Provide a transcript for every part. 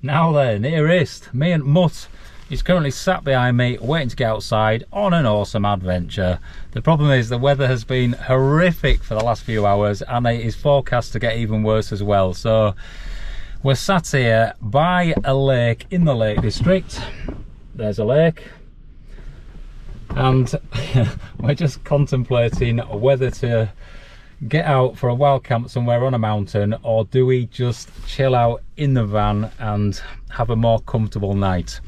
Now then, here is me and Mutt. He's currently sat behind me waiting to get outside on an awesome adventure. The problem is the weather has been horrific for the last few hours and it is forecast to get even worse as well. So we're sat here by a lake in the Lake District. There's a lake. And we're just contemplating whether to get out for a wild camp somewhere on a mountain, or do we just chill out in the van and have a more comfortable night.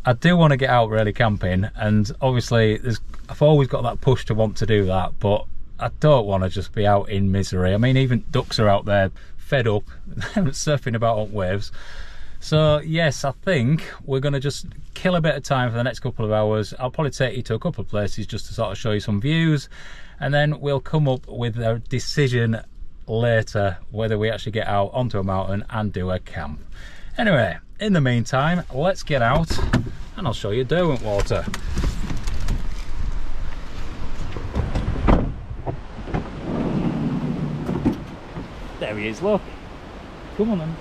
I do want to get out really camping, and obviously I've always got that push to want to do that, but I don't want to just be out in misery. I mean, even ducks are out there fed up surfing about on waves. So yes, I think we're going to just kill a bit of time for the next couple of hours. I'll probably take you to a couple of places just to sort of show you some views, and then we'll come up with a decision later whether we actually get out onto a mountain and do a camp. Anyway, in the meantime, let's get out and I'll show you Derwent Water. There he is, look. Come on then.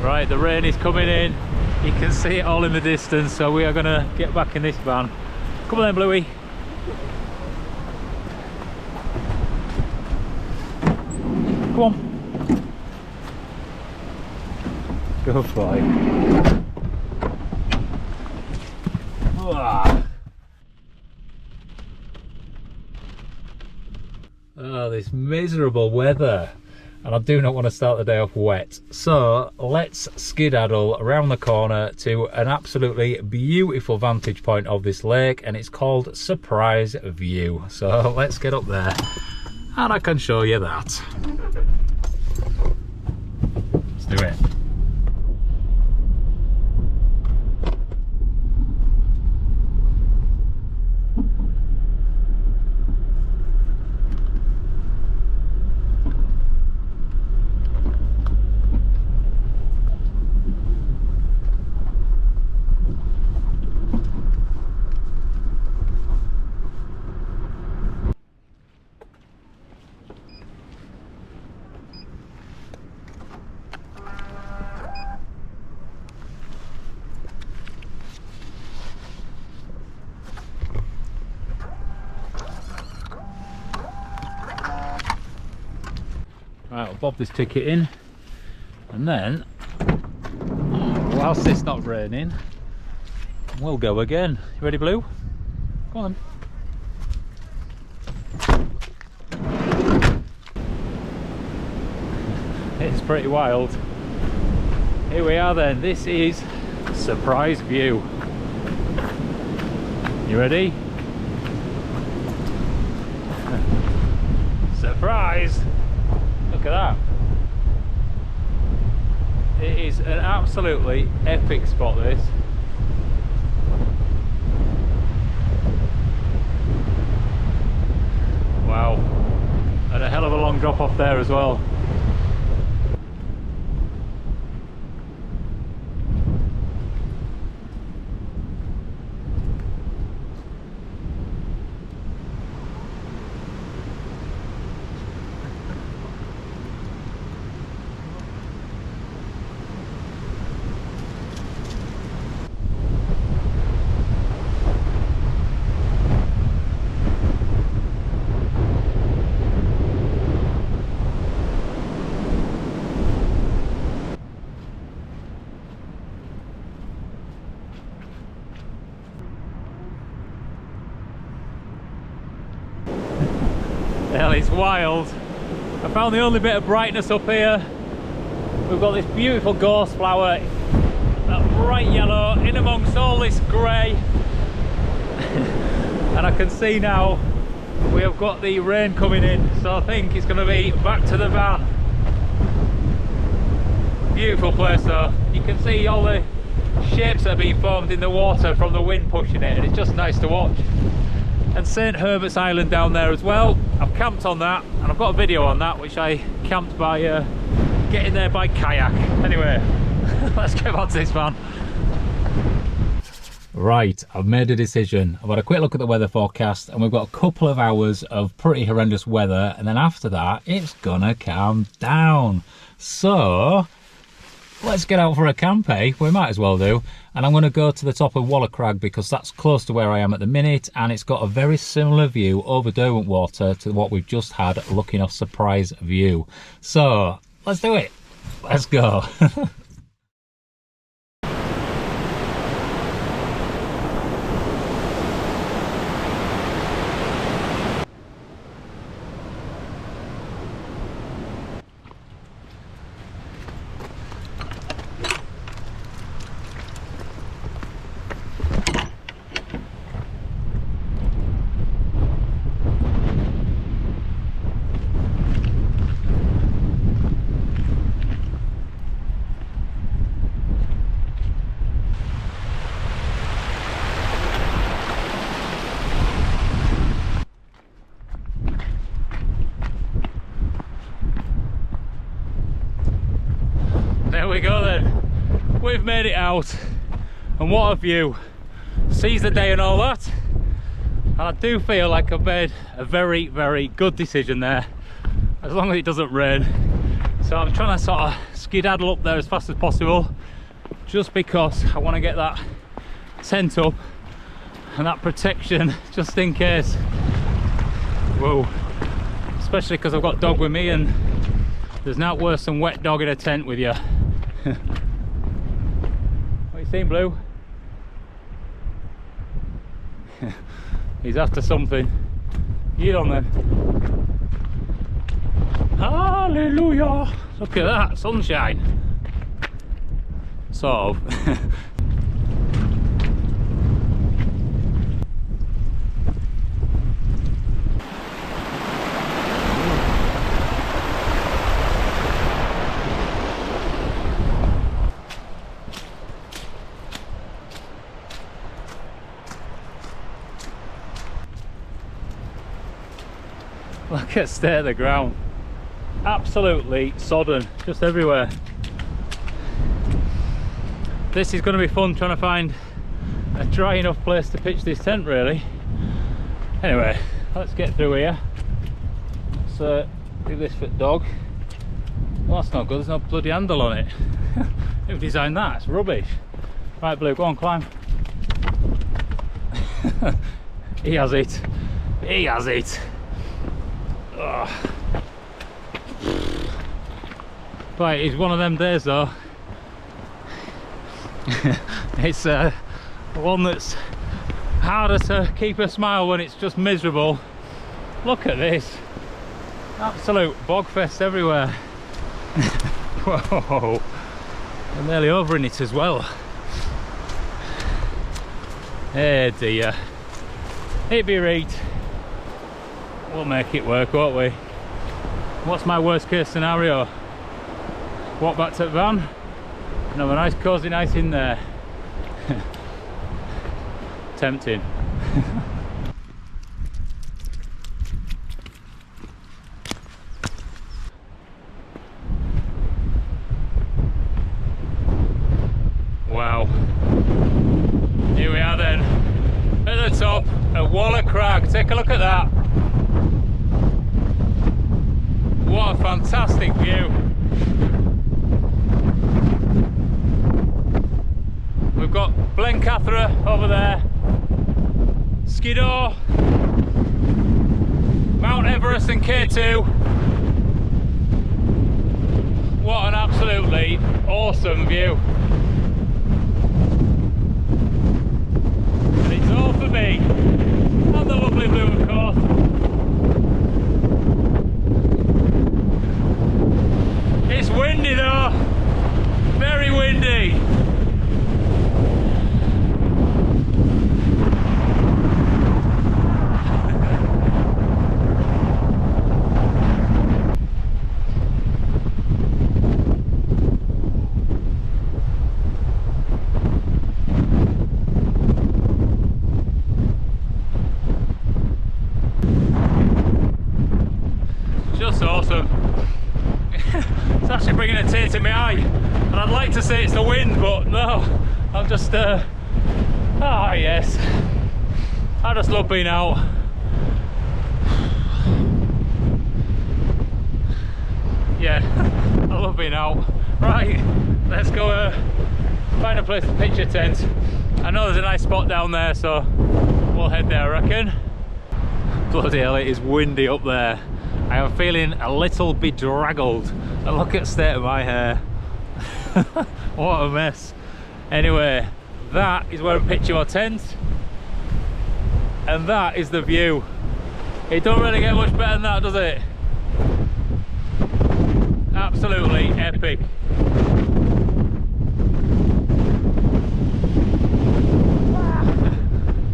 Right, the rain is coming in. You can see it all in the distance, so we are going to get back in this van. Come on then, Bluey. Come on. Go fly. Oh, this miserable weather. And I do not want to start the day off wet. So let's skedaddle around the corner to an absolutely beautiful vantage point of this lake, and it's called Surprise View. So let's get up there and I can show you that. Let's do it. Right, I'll bob this ticket in, and then, whilst it's not raining, we'll go again. You ready, Blue? Go on then. It's pretty wild. Here we are then, this is Surprise View. You ready? Surprise! Look at that. It is an absolutely epic spot, this. Wow. And a hell of a long drop off there as well. it's wild. I found the only bit of brightness up here. We've got this beautiful gorse flower, that bright yellow, in amongst all this grey. And I can see now we have got the rain coming in, so I think it's going to be back to the van. Beautiful place though. You can see all the shapes that are being formed in the water from the wind pushing it, and it's just nice to watch. And St Herbert's Island down there as well. I've camped on that, and I've got a video on that, which I camped by getting there by kayak. Anyway, let's get on to this van. Right, I've made a decision. I've had a quick look at the weather forecast, and we've got a couple of hours of pretty horrendous weather, and then after that it's gonna calm down. So let's get out for a camp, eh? We might as well do. And I'm going to go to the top of Walla Crag because that's close to where I am at the minute, and it's got a very similar view over Derwentwater to what we've just had, looking off Surprise View. So let's do it. Let's go. There we go then, we've made it out, and what a view. Seize the day and all that, and I do feel like I've made a very, very good decision there, as long as it doesn't rain. So I'm trying to sort of skedaddle up there as fast as possible, just because I want to get that tent up and that protection just in case. Whoa, especially because I've got dog with me, and there's not worse than wet dog in a tent with you. What you seen, Blue? He's after something. Get on then. Hallelujah! Look at that, sunshine. Sort of. Look at the state of the ground. Absolutely sodden, just everywhere. This is going to be fun, trying to find a dry enough place to pitch this tent, really. Anyway, let's get through here. Let's do this for the dog. Well, that's not good, there's no bloody handle on it. Who designed that? It's rubbish. Right, Blue, go on, climb. He has it. He has it. Oh. Right, it's one of them days though. It's one that's harder to keep a smile when it's just miserable. Look at this. Absolute bogfest everywhere. Whoa. I'm nearly over in it as well. Hey dear. It be right. We'll make it work, won't we? What's my worst case scenario? Walk back to the van and have a nice cosy night in there. Tempting. Wow. Here we are then, at the top of Walla Crag. Take a look at that. What a fantastic view. We've got Blencathra over there, Skiddaw, Mount Everest and K2. What an absolutely awesome view. And it's all for me, and the lovely Blue, of course. It's actually bringing a tear to my eye, and I'd like to say it's the wind, but no, I'm just oh yes, I just love being out. Yeah, I love being out. Right, let's go find a place to pitch a tent. I know there's a nice spot down there, so we'll head there, I reckon. Bloody hell, it is windy up there. I am feeling a little bedraggled. And look at the state of my hair. What a mess. Anyway, that is where I'm pitching my tent. And that is the view. It don't really get much better than that, does it? Absolutely epic.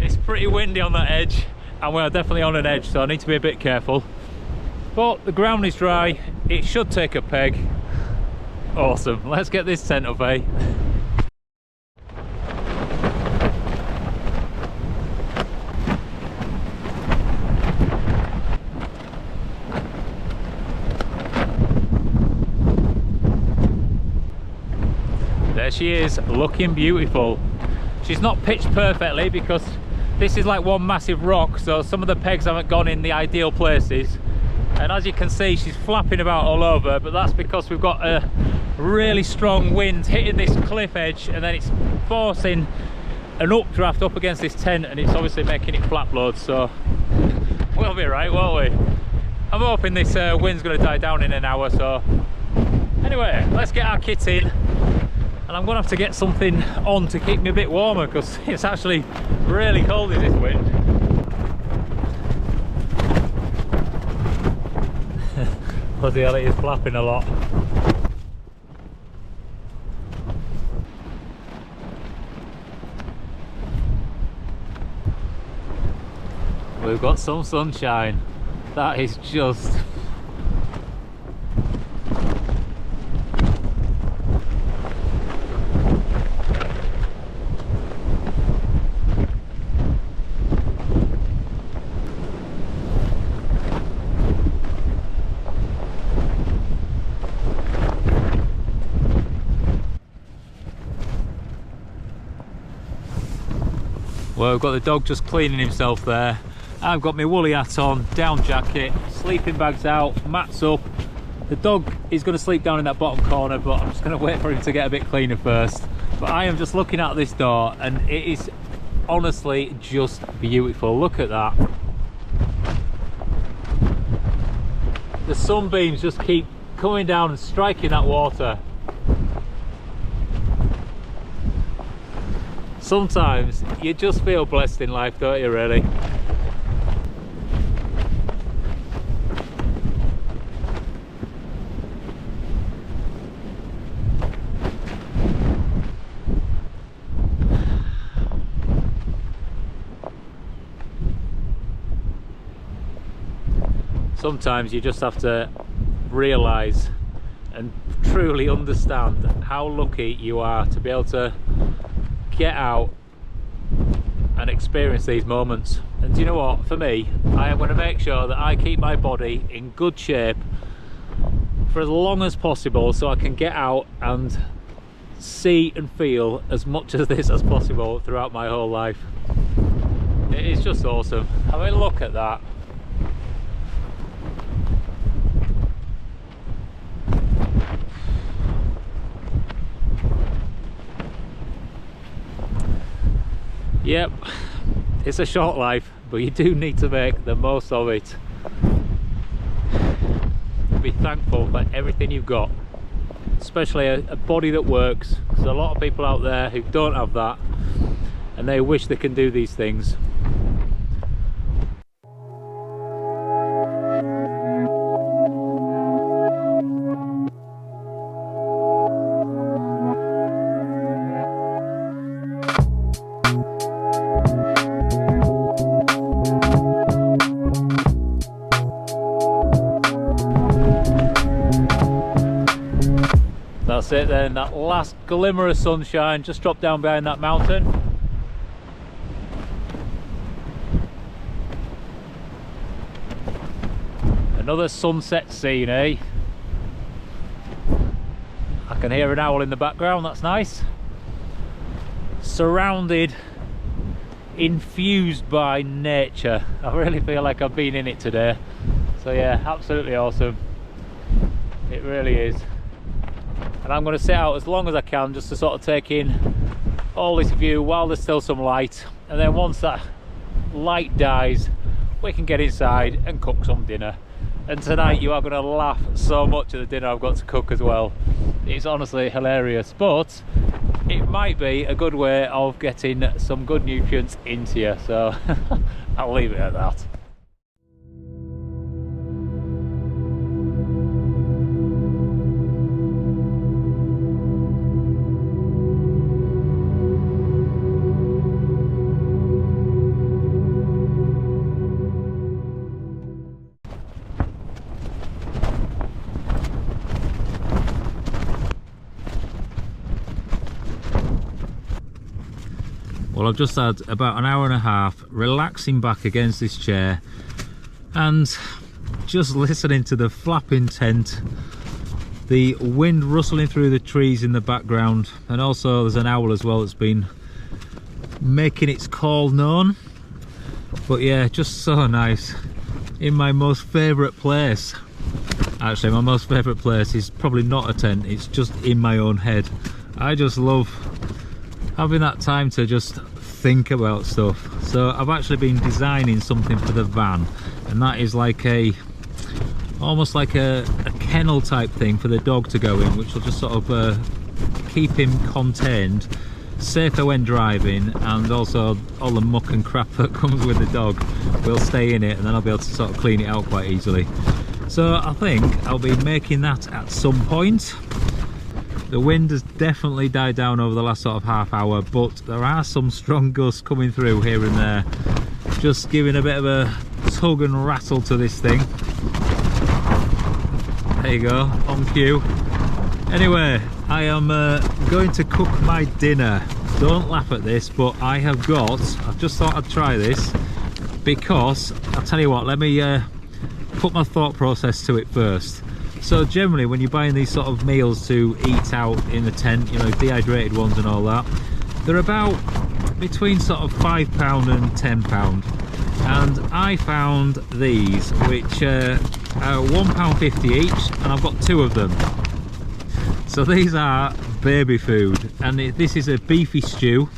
It's pretty windy on that edge, and we're definitely on an edge, so I need to be a bit careful. But the ground is dry, it should take a peg. Awesome, let's get this tent up, eh? There she is, looking beautiful. She's not pitched perfectly because this is like one massive rock, so some of the pegs haven't gone in the ideal places. And as you can see, she's flapping about all over, but that's because we've got a really strong wind hitting this cliff edge, and then it's forcing an updraft up against this tent, and it's obviously making it flap load, so we'll be right, won't we? I'm hoping this wind's going to die down in an hour, so anyway, let's get our kit in. And I'm going to have to get something on to keep me a bit warmer, because it's actually really cold in this wind. Bloody hell, it is flapping a lot. We've got some sunshine. That is just... Well, we've got the dog just cleaning himself there. I've got my woolly hat on, down jacket, sleeping bags out, mats up. The dog is going to sleep down in that bottom corner, but I'm just going to wait for him to get a bit cleaner first. But I am just looking at this door, and it is honestly just beautiful. Look at that. The sunbeams just keep coming down and striking that water. Sometimes you just feel blessed in life, don't you, really? Sometimes you just have to realise and truly understand how lucky you are to be able to get out and experience these moments. And do you know what, for me, I am going to make sure that I keep my body in good shape for as long as possible, so I can get out and see and feel as much of this as possible throughout my whole life. It is just awesome. I mean, look at that. Yep, it's a short life, but you do need to make the most of it. Be thankful for everything you've got, especially a body that works. There's a lot of people out there who don't have that, and they wish they can do these things. That's it then, that last glimmer of sunshine just dropped down behind that mountain. Another sunset scene, eh? I can hear an owl in the background, that's nice. Surrounded, infused by nature. I really feel like I've been in it today. So yeah, absolutely awesome. It really is. And I'm going to sit out as long as I can just to sort of take in all this view while there's still some light, and then once that light dies we can get inside and cook some dinner. And tonight you are going to laugh so much at the dinner I've got to cook as well. It's honestly hilarious, but it might be a good way of getting some good nutrients into you, so I'll leave it at that. Well, I've just had about an hour and a half relaxing back against this chair and just listening to the flapping tent, the wind rustling through the trees in the background, and also there's an owl as well that's been making its call known. But yeah, just so nice in my most favourite place. Actually, my most favourite place is probably not a tent, it's just in my own head. I just love having that time to just think about stuff. So I've actually been designing something for the van, and that is like almost like a kennel type thing for the dog to go in, which will just sort of keep him contained, safer when driving, and also all the muck and crap that comes with the dog will stay in it, and then I'll be able to sort of clean it out quite easily. So I think I'll be making that at some point. The wind has definitely died down over the last sort of half hour, but there are some strong gusts coming through here and there, just giving a bit of a tug and rattle to this thing. There you go, on cue. Anyway, I am going to cook my dinner. Don't laugh at this, but I've just thought I'd try this, because I'll tell you what, let me put my thought process to it first. So generally when you're buying these sort of meals to eat out in the tent, you know, dehydrated ones and all that, they're about between sort of £5 and £10. And I found these, which are £1.50 each, and I've got 2 of them. So these are baby food, and this is a beefy stew,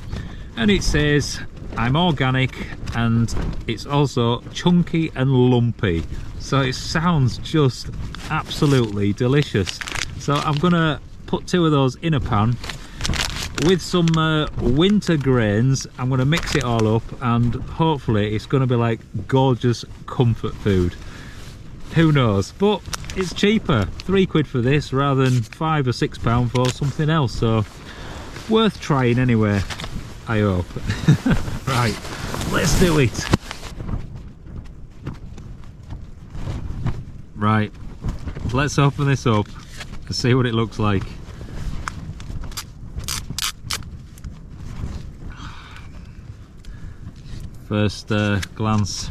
and it says I'm organic, and it's also chunky and lumpy. So it sounds just absolutely delicious. So I'm gonna put 2 of those in a pan with some winter grains. I'm gonna mix it all up, and hopefully it's gonna be like gorgeous comfort food. Who knows, but it's cheaper, £3 for this rather than £5 or £6 for something else, so worth trying anyway, I hope. Right, let's do it. Right, let's open this up and see what it looks like. First glance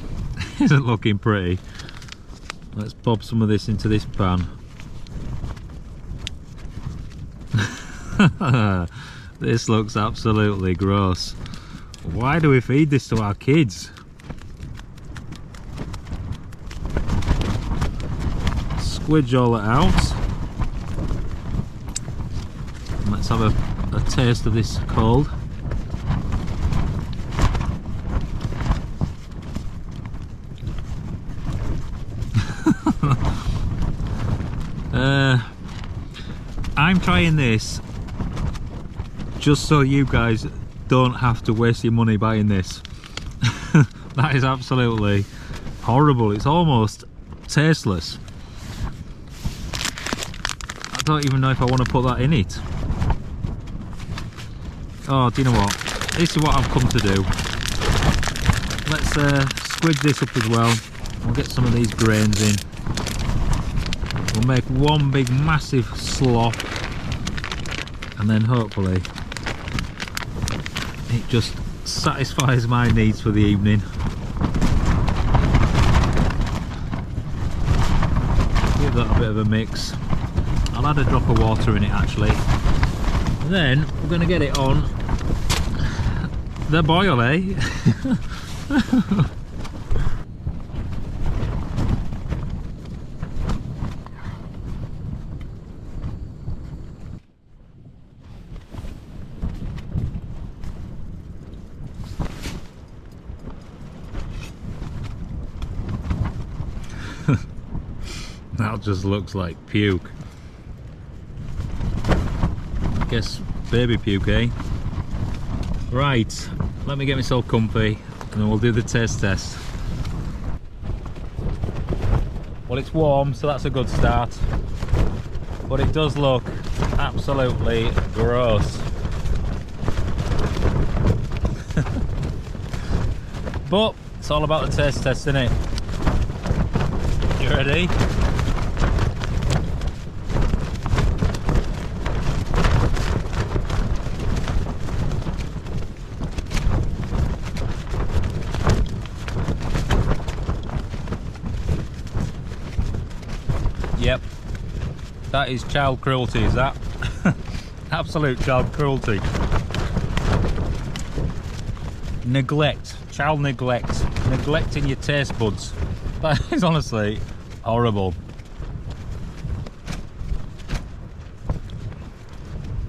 isn't looking pretty. Let's pop some of this into this pan. This looks absolutely gross. Why do we feed this to our kids? Squidge all it out. And let's have a taste of this cold. I'm trying this just so you guys don't have to waste your money buying this. That is absolutely horrible. It's almost tasteless. I don't even know if I want to put that in it. Oh, do you know what? This is what I've come to do. Let's squidge this up as well. We'll get some of these grains in. We'll make one big massive slop, and then hopefully it just satisfies my needs for the evening. Give that a bit of a mix. I'll add a drop of water in it actually. And then we're going to get it on the boil, eh? That just looks like puke. I guess baby puke, eh? Right, let me get myself comfy and then we'll do the taste test. Well, it's warm, so that's a good start. But it does look absolutely gross. But it's all about the taste test, isn't it? You ready? Yep, that is child cruelty, is that? Absolute child cruelty. Neglect, child neglect, neglecting your taste buds. That is honestly horrible.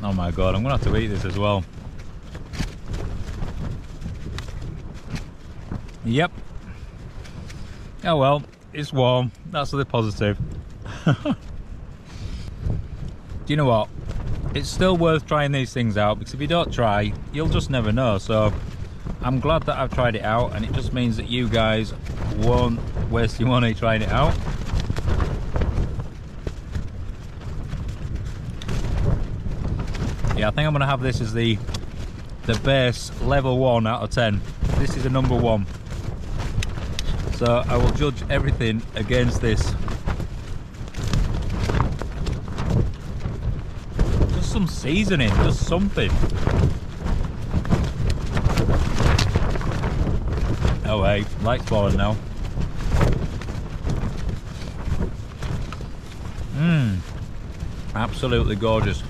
Oh my god, I'm gonna have to eat this as well. Yep. Oh well, it's warm, that's the positive. Do you know what? It's still worth trying these things out, because if you don't try, you'll just never know. So I'm glad that I've tried it out, and it just means that you guys won't waste your money trying it out. Yeah, I think I'm gonna have this as the base level 1 out of 10. This is a number 1. So I will judge everything against this. Just some seasoning, just something. Oh hey, light's falling now. Absolutely gorgeous.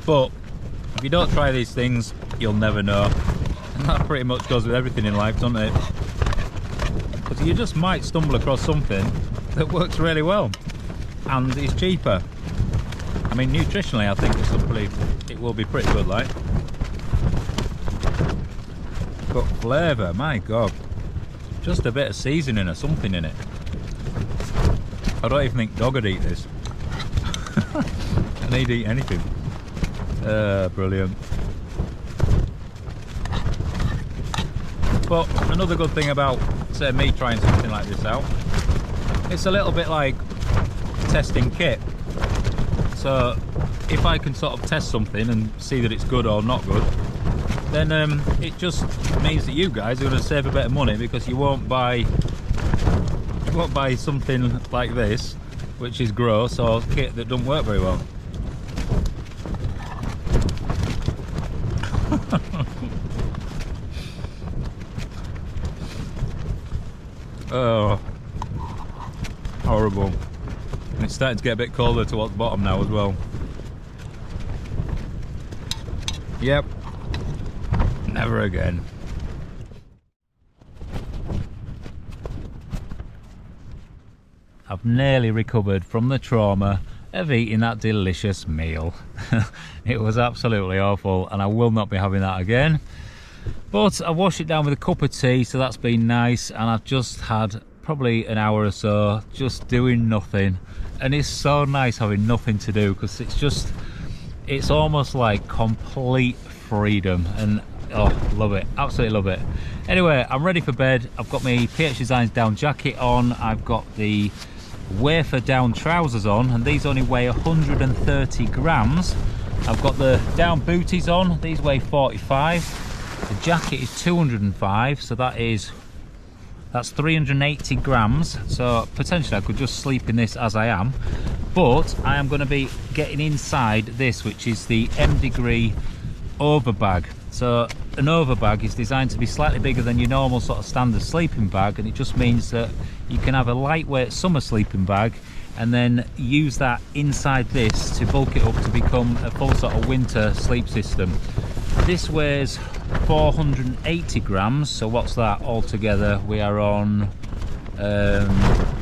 But if you don't try these things, you'll never know. And that pretty much goes with everything in life, doesn't it? Because you just might stumble across something that works really well and is cheaper. I mean, nutritionally, I think it will be pretty good, like. But flavour, my god, just a bit of seasoning or something in it. I don't even think dog would eat this. And they'd eat anything. Brilliant. But another good thing about, say, me trying something like this out, it's a little bit like testing kit. So if I can sort of test something and see that it's good or not good, then it just means that you guys are going to save a bit of money, because you won't buy something like this, which is gross, or kit that doesn't work very well. Oh, horrible. And it's starting to get a bit colder towards the bottom now as well. Yep, never again. I've nearly recovered from the trauma of eating that delicious meal. It was absolutely awful, and I will not be having that again. But I washed it down with a cup of tea, so that's been nice, and I've just had probably an hour or so just doing nothing, and it's so nice having nothing to do, because it's almost like complete freedom, and oh, love it, absolutely love it. Anyway, I'm ready for bed. I've got my PHDesigns down jacket on, I've got the Wafer down trousers on, and these only weigh 130 grams. I've got the down booties on, these weigh 45. The jacket is 205, so that's 380 grams. So potentially I could just sleep in this as I am, but I am going to be getting inside this, which is the M degree over bag. So an overbag is designed to be slightly bigger than your normal sort of standard sleeping bag, and it just means that you can have a lightweight summer sleeping bag and then use that inside this to bulk it up to become a full sort of winter sleep system. This weighs 480 grams, so what's that altogether? We are on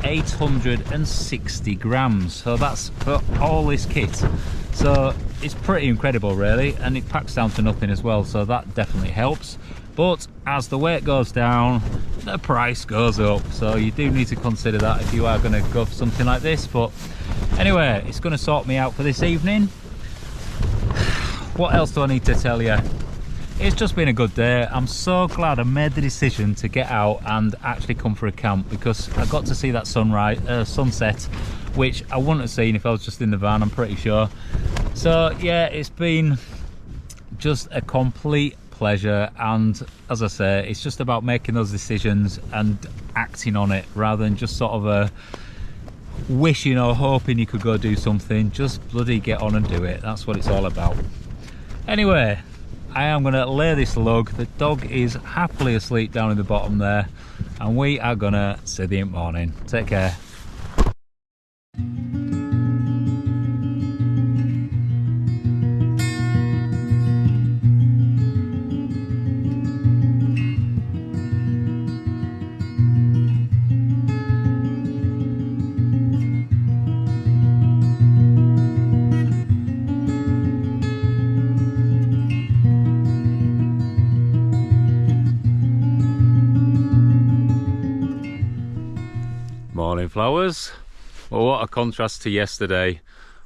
860 grams, so that's for all this kit. So it's pretty incredible really, and it packs down to nothing as well, so that definitely helps. But as the weight goes down, the price goes up, so you do need to consider that if you are going to go for something like this. But anyway, it's going to sort me out for this evening. What else do I need to tell you? It's just been a good day. I'm so glad I made the decision to get out and actually come for a camp, because I got to see that sunset, which I wouldn't have seen if I was just in the van, I'm pretty sure. So yeah, it's been just a complete pleasure, and as I say, it's just about making those decisions and acting on it rather than just sort of wishing or hoping you could go do something. Just bloody get on and do it. That's what it's all about. Anyway, I am going to lay this lug. The dog is happily asleep down in the bottom there, and we are going to see the morning. Take care. Morning flowers. Well, what a contrast to yesterday.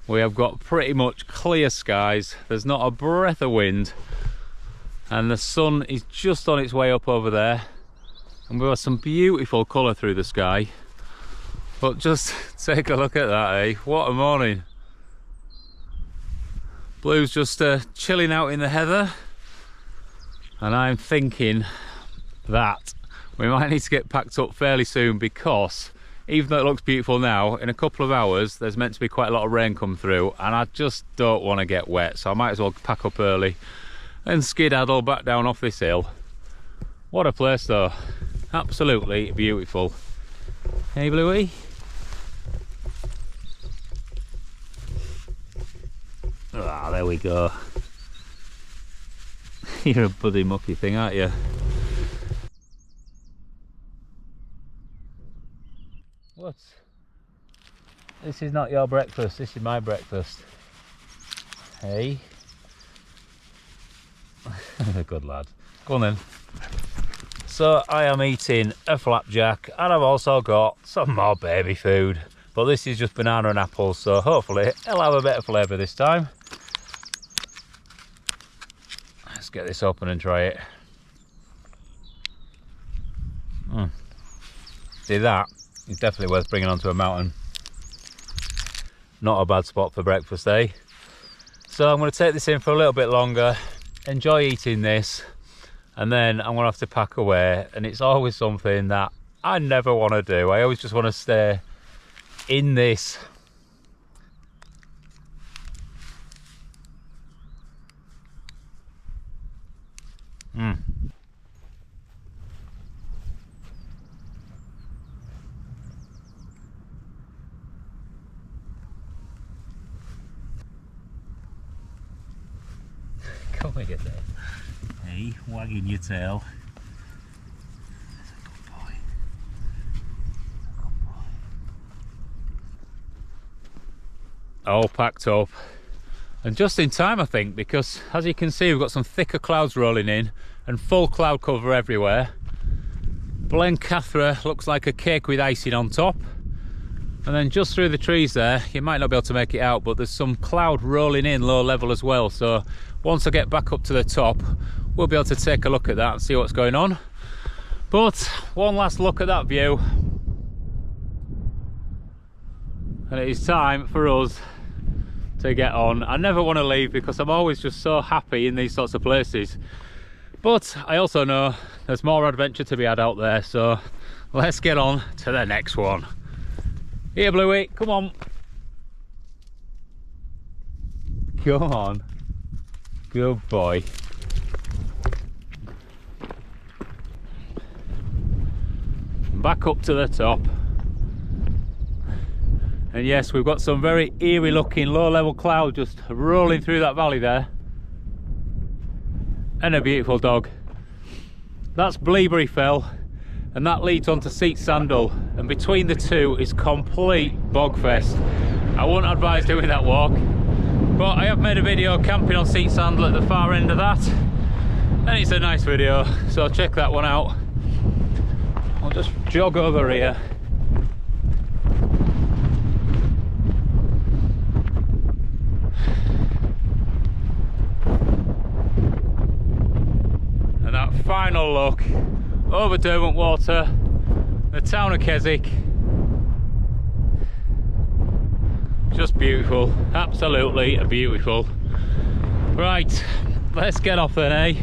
We have got pretty much clear skies, there's not a breath of wind, and the sun is just on its way up over there, and we've got some beautiful colour through the sky. But just take a look at that, eh? What a morning. Blue's just chilling out in the heather, and I'm thinking that we might need to get packed up fairly soon, because even though it looks beautiful now, in a couple of hours there's meant to be quite a lot of rain come through, and I just don't want to get wet, so I might as well pack up early and skedaddle back down off this hill. What a place though, absolutely beautiful. Hey Bluey? Ah, there we go. You're a bloody mucky thing, aren't you? What? This is not your breakfast, this is my breakfast. Hey? Good lad. Go on then. So I am eating a flapjack, and I've also got some more baby food. But this is just banana and apples, so hopefully it'll have a bit of flavour this time. Let's get this open and try it. See, that is definitely worth bringing onto a mountain. Not a bad spot for breakfast, eh? So I'm going to take this in for a little bit longer, enjoy eating this, and then I'm going to have to pack away. And it's always something that I never want to do. I always just want to stay in this. Come here then. Hey, wagging your tail. That's a good boy. That's a good boy. All packed up. And just in time, I think, because as you can see, we've got some thicker clouds rolling in and full cloud cover everywhere. Blencathra looks like a cake with icing on top. And then just through the trees there, you might not be able to make it out, but there's some cloud rolling in low level as well. So once I get back up to the top, we'll be able to take a look at that and see what's going on. But one last look at that view, and it is time for us to get on. I never want to leave because I'm always just so happy in these sorts of places. But I also know there's more adventure to be had out there, so let's get on to the next one. Here Bluey, come on. Come on. Good boy. back up to the top. And yes, we've got some very eerie looking low level cloud just rolling through that valley there. And a beautiful dog. That's Bleaberry Fell, and that leads on to Seat Sandal, and between the two is complete bogfest. I wouldn't advise doing that walk, but I have made a video camping on Seat Sandal at the far end of that, and it's a nice video, so check that one out. I'll just jog over here. And that final look over Derwent Water, the town of Keswick. Just beautiful, absolutely beautiful. Right, let's get off then, eh?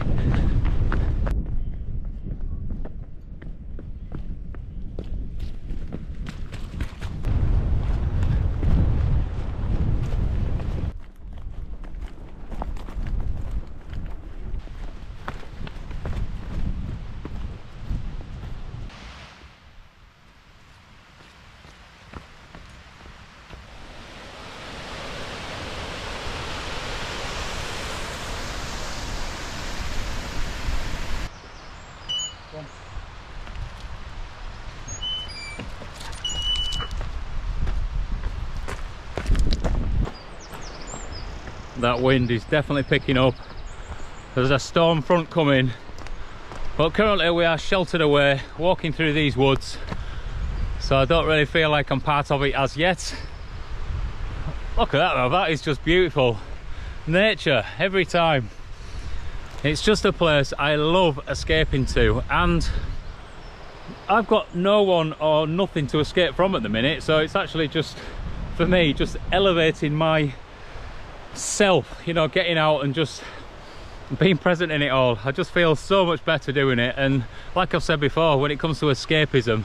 That wind is definitely picking up. There's a storm front coming, but currently we are sheltered away walking through these woods, so I don't really feel like I'm part of it as yet. Look at that though, that is just beautiful. Nature every time. It's just a place I love escaping to, and I've got no one or nothing to escape from at the minute, so it's actually just, for me, just elevating my self, you know, getting out and just being present in it all. I just feel so much better doing it. And like I've said before, when it comes to escapism,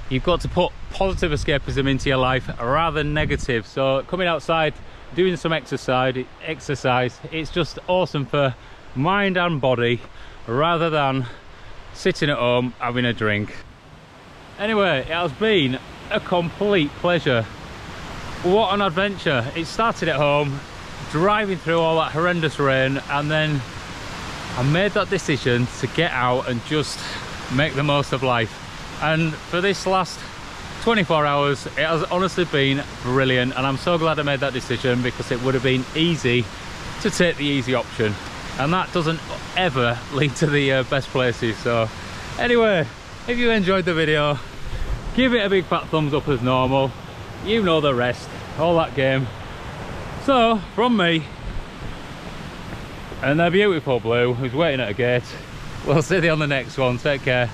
you've got to put positive escapism into your life rather than negative. So coming outside, doing some exercise, it's just awesome for mind and body rather than sitting at home having a drink. Anyway, it has been a complete pleasure. What an adventure. It started at home, driving through all that horrendous rain, and then I made that decision to get out and just make the most of life. And for this last 24 hours, it has honestly been brilliant, and I'm so glad I made that decision, because it would have been easy to take the easy option, and that doesn't ever lead to the best places. So anyway, if you enjoyed the video, give it a big fat thumbs up as normal. You know the rest, all that game. So, from me, and the beautiful Blue, who's waiting at a gate, we'll see you on the next one. Take care.